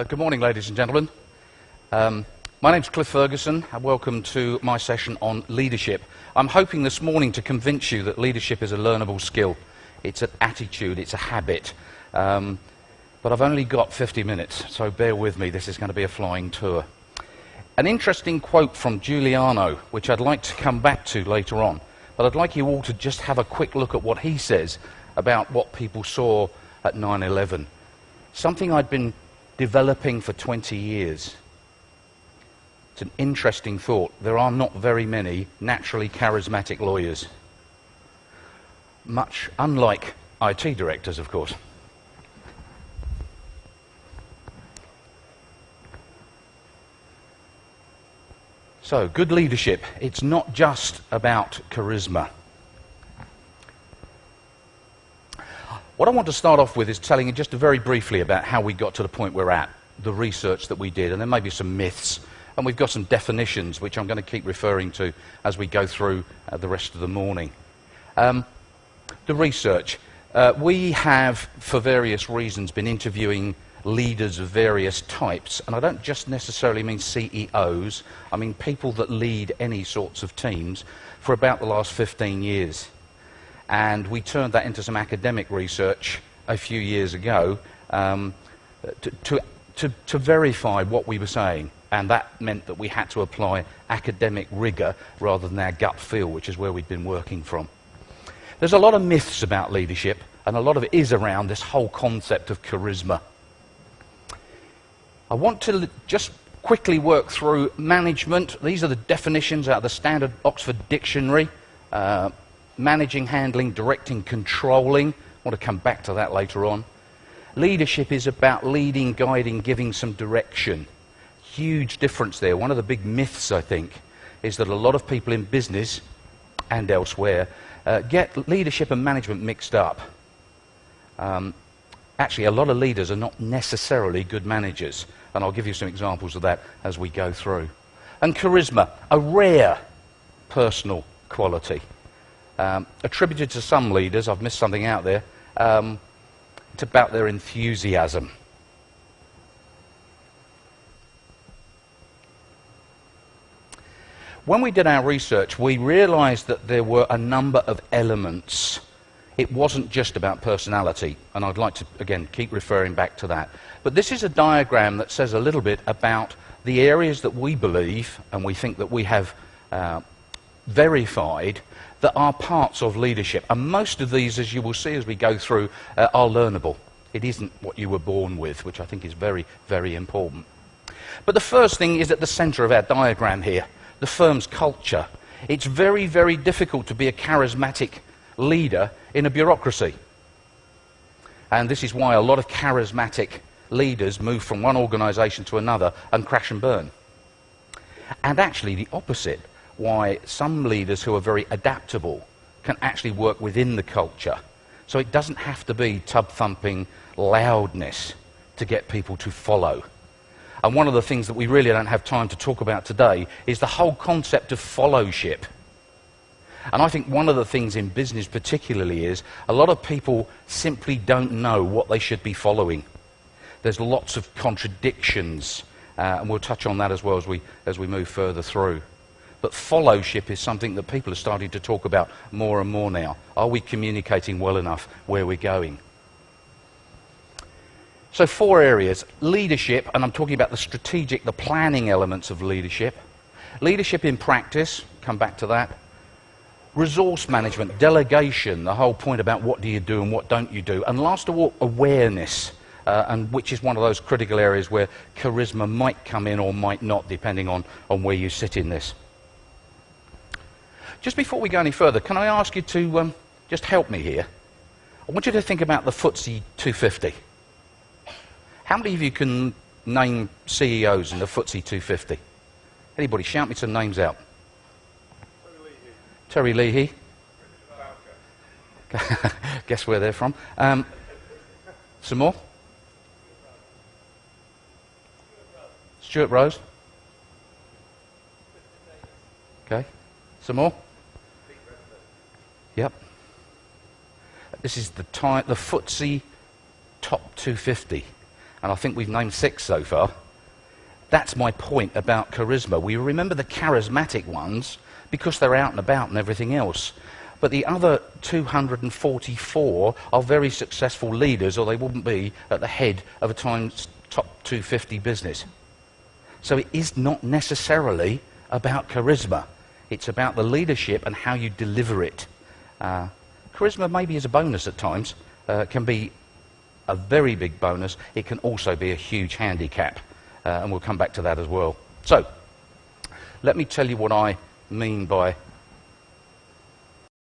Good morning, ladies and gentlemen. My name's Cliff Ferguson, and welcome to my session on leadership. I'm hoping this morning to convince you that leadership is a learnable skill. It's an attitude, it's a habit. But I've only got 50 minutes, so bear with me, this is going to be a flying tour. An interesting quote from Giuliano, which I'd like to come back to later on, but I'd like you all to just have a quick look at what he says about what people saw at 9/11. Something I'd been developing for 20 years. It's an interesting thought. There are not very many naturally charismatic lawyers. Much unlike IT directors, of course. So, good leadership. It's not just about charisma. What I want to start off with is telling you just very briefly about how we got to the point we're at, the research that we did, and there may be some myths, and we've got some definitions which I'm going to keep referring to as we go through the rest of the morning. The research. We have, for various reasons, been interviewing leaders of various types, and I don't just necessarily mean CEOs, I mean people that lead any sorts of teams, for about the last 15 years. And we turned that into some academic research a few years ago to verify what we were saying, and that meant that we had to apply academic rigor rather than our gut feel, which is where we'd been working from. There's a lot of myths about leadership, and a lot of it is around this whole concept of charisma. I want to just quickly work through management. These are the definitions out of the Standard Oxford Dictionary. Managing, handling, directing, controlling. I want to come back to that later on. Leadership is about leading, guiding, giving some direction. Huge difference there. One of the big myths, I think, is that a lot of people in business and elsewhere get leadership and management mixed up. Actually, a lot of leaders are not necessarily good managers, and I'll give you some examples of that as we go through. And charisma, a rare personal quality. Attributed to some leaders, I've missed something out there, it's about their enthusiasm. When we did our research, we realized that there were a number of elements. It wasn't just about personality, and I'd like to, again, keep referring back to that. But this is a diagram that says a little bit about the areas that we believe, and we think that we have verified, that are parts of leadership. And most of these, as you will see as we go through, are learnable. It isn't what you were born with, which I think is very, very important. But the first thing is at the center of our diagram here, the firm's culture. It's very, very difficult to be a charismatic leader in a bureaucracy. And this is why a lot of charismatic leaders move from one organization to another and crash and burn. And actually the opposite, why some leaders who are very adaptable can actually work within the culture. So it doesn't have to be tub-thumping loudness to get people to follow. And one of the things that we really don't have time to talk about today is the whole concept of followship. And I think one of the things in business particularly is a lot of people simply don't know what they should be following. There's lots of contradictions, and we'll touch on that as well as we move further through. But followship is something that people are starting to talk about more and more now. Are we communicating well enough where we're going? So 4 areas. Leadership, and I'm talking about the strategic, the planning elements of leadership. Leadership in practice, come back to that. Resource management, delegation, the whole point about what do you do and what don't you do. And last of all, awareness, and which is one of those critical areas where charisma might come in or might not, depending on where you sit in this. Just before we go any further, can I ask you to just help me here? I want you to think about the FTSE 250. How many of you can name CEOs in the FTSE 250? Anybody? Shout me some names out. Terry Leahy. Guess where they're from. Some more? Stuart Rose. Okay. Some more? Yep. This is the FTSE top 250. and I think we've named 6 so far. That's my point about charisma. We remember the charismatic ones because they're out and about and everything else. But the other 244 are very successful leaders, or they wouldn't be at the head of a Times top 250 business. So it is not necessarily about charisma. It's about the leadership and how you deliver it. Charisma maybe is a bonus at times, can be a very big bonus. It can also be a huge handicap, and we'll come back to that as well. So, let me tell you what I mean by